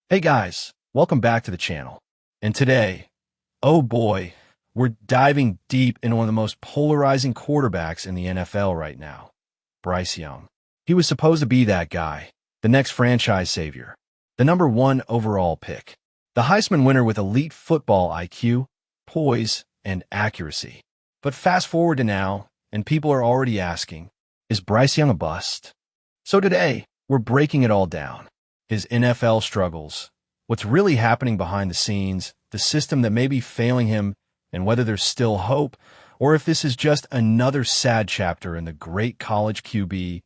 Hey guys, welcome back to the channel. And today, oh boy, we're diving deep into one of the most polarizing quarterbacks in the NFL right now, Bryce Young. He was supposed to be that guy, the next franchise savior, the #1 overall pick, the Heisman winner with elite football IQ, poise, and accuracy. But fast forward to now, and people are already asking, is Bryce Young a bust? So today, we're breaking it all down. His NFL struggles, what's really happening behind the scenes, the system that may be failing him, and whether there's still hope, or if this is just another sad chapter in the great college QB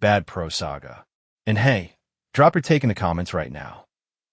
bad pro saga. And hey, drop your take in the comments right now.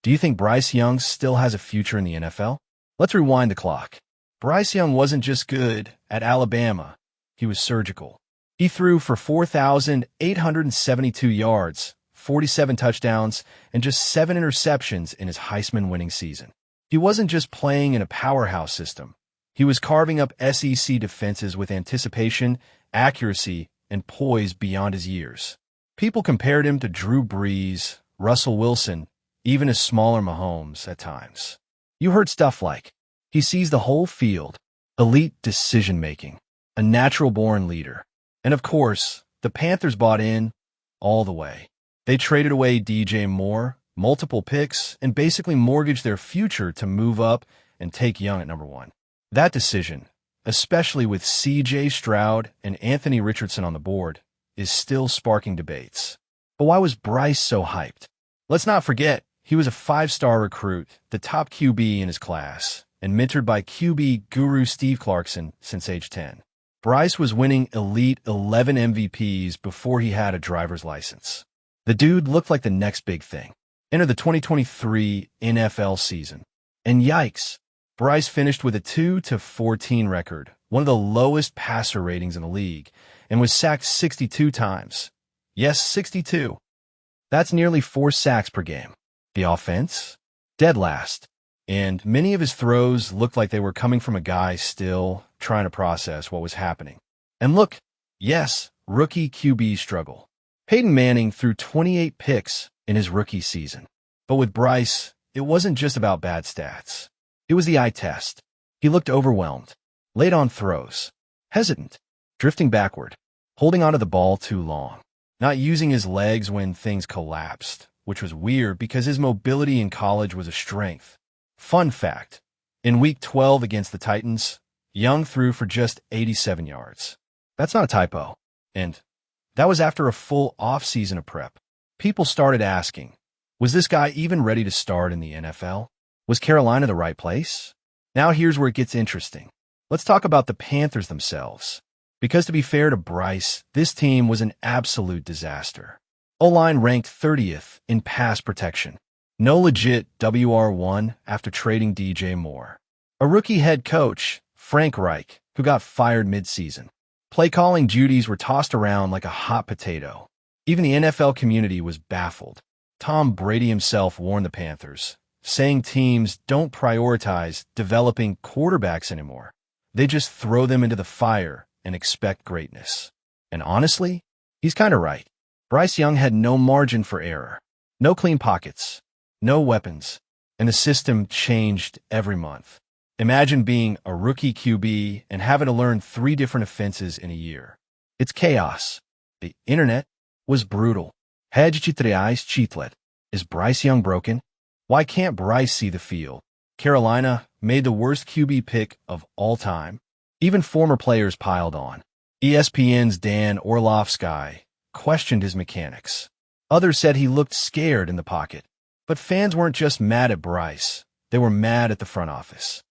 Do you think Bryce Young still has a future in the NFL? Let's rewind the clock. Bryce Young wasn't just good at Alabama, he was surgical. He threw for 4,872 yards, 47 touchdowns, and just 7 interceptions in his Heisman-winning season. He wasn't just playing in a powerhouse system. He was carving up SEC defenses with anticipation, accuracy, and poise beyond his years. People compared him to Drew Brees, Russell Wilson, even a smaller Mahomes at times. You heard stuff like, he sees the whole field, elite decision-making, a natural-born leader. And of course, the Panthers bought in all the way. They traded away DJ Moore, multiple picks, and basically mortgaged their future to move up and take Young at #1. That decision, especially with CJ Stroud and Anthony Richardson on the board, is still sparking debates. But why was Bryce so hyped? Let's not forget, he was a 5-star recruit, the top QB in his class, and mentored by QB guru Steve Clarkson since age 10. Bryce was winning elite 11 MVPs before he had a driver's license. The dude looked like the next big thing. Enter the 2023 NFL season. And yikes, Bryce finished with a 2-14 record, one of the lowest passer ratings in the league, and was sacked 62 times. Yes, 62. That's nearly 4 sacks per game. The offense? Dead last. And many of his throws looked like they were coming from a guy still trying to process what was happening. And look, yes, rookie QB struggle. Peyton Manning threw 28 picks in his rookie season. But with Bryce, it wasn't just about bad stats. It was the eye test. He looked overwhelmed, late on throws, hesitant, drifting backward, holding onto the ball too long, not using his legs when things collapsed, which was weird because his mobility in college was a strength. Fun fact, in Week 12 against the Titans, Young threw for just 87 yards. That's not a typo. And that was after a full offseason of prep. People started asking, was this guy even ready to start in the NFL? Was Carolina the right place? Now here's where it gets interesting. Let's talk about the Panthers themselves. Because to be fair to Bryce, this team was an absolute disaster. O-line ranked 30th in pass protection. No legit WR1 after trading DJ Moore. A rookie head coach, Frank Reich, who got fired mid-season. Play calling duties were tossed around like a hot potato. Even the NFL community was baffled. Tom Brady himself warned the Panthers, saying teams don't prioritize developing quarterbacks anymore. They just throw them into the fire and expect greatness. And honestly, he's kind of right. Bryce Young had no margin for error, no clean pockets, no weapons, and the system changed every month. Imagine being a rookie QB and having to learn 3 different offenses in a year. It's chaos. The internet was brutal. Is Bryce Young broken? Why can't Bryce see the field? Carolina made the worst QB pick of all time. Even former players piled on. ESPN's Dan Orlovsky questioned his mechanics. Others said he looked scared in the pocket. But fans weren't just mad at Bryce. They were mad at the front office.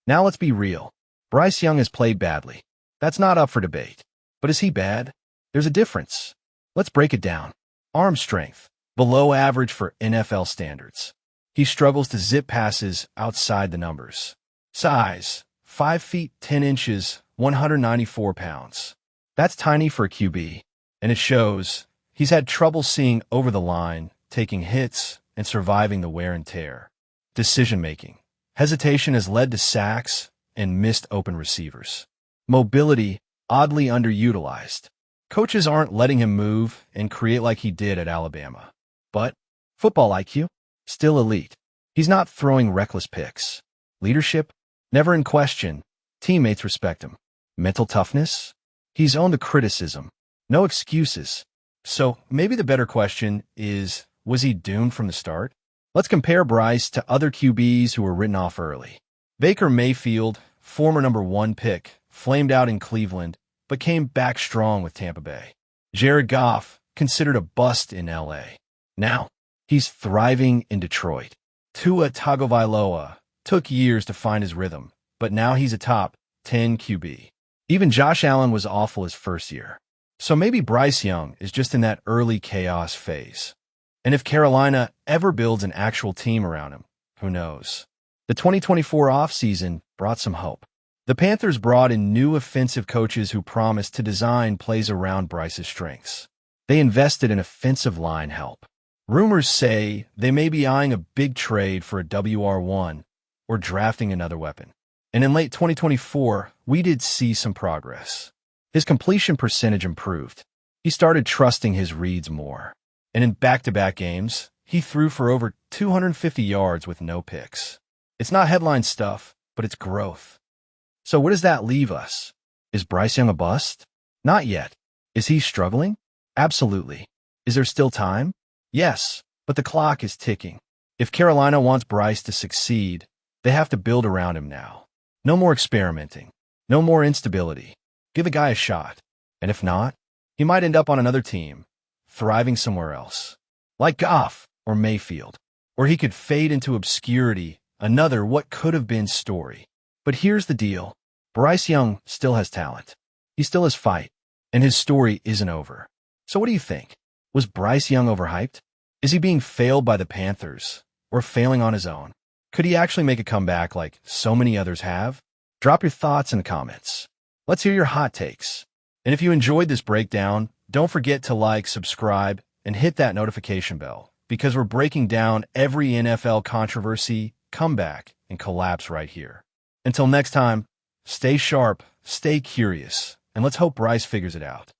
Now let's be real. Bryce Young has played badly. That's not up for debate. But is he bad? There's a difference. Let's break it down. Arm strength, below average for NFL standards. He struggles to zip passes outside the numbers. Size, 5 feet 10 inches, 194 pounds. That's tiny for a QB. And it shows. He's had trouble seeing over the line, taking hits, and surviving the wear and tear. Decision-making. Hesitation has led to sacks and missed open receivers. Mobility, oddly underutilized. Coaches aren't letting him move and create like he did at Alabama. But football IQ? Still elite. He's not throwing reckless picks. Leadership? Never in question. Teammates respect him. Mental toughness? He's owned the criticism. No excuses. So maybe the better question is, was he doomed from the start? Let's compare Bryce to other QBs who were written off early. Baker Mayfield, former #1 pick, flamed out in Cleveland, but came back strong with Tampa Bay. Jared Goff, considered a bust in LA. Now, he's thriving in Detroit. Tua Tagovailoa took years to find his rhythm, but now he's a top 10 QB. Even Josh Allen was awful his first year. So maybe Bryce Young is just in that early chaos phase. And if Carolina ever builds an actual team around him, who knows? The 2024 offseason brought some hope. The Panthers brought in new offensive coaches who promised to design plays around Bryce's strengths. They invested in offensive line help. Rumors say they may be eyeing a big trade for a WR1 or drafting another weapon. And in late 2024, we did see some progress. His completion percentage improved. He started trusting his reads more. And in back-to-back games, he threw for over 250 yards with no picks. It's not headline stuff, but it's growth. So where does that leave us? Is Bryce Young a bust? Not yet. Is he struggling? Absolutely. Is there still time? Yes, but the clock is ticking. If Carolina wants Bryce to succeed, they have to build around him now. No more experimenting. No more instability. Give the guy a shot. And if not, he might end up on another team, thriving somewhere else. Like Goff or Mayfield. Or he could fade into obscurity, another what could have been story. But here's the deal. Bryce Young still has talent. He still has fight. And his story isn't over. So what do you think? Was Bryce Young overhyped? Is he being failed by the Panthers? Or failing on his own? Could he actually make a comeback like so many others have? Drop your thoughts in the comments. Let's hear your hot takes. And if you enjoyed this breakdown, don't forget to like, subscribe, and hit that notification bell, because we're breaking down every NFL controversy, comeback, and collapse right here. Until next time, stay sharp, stay curious, and let's hope Bryce figures it out.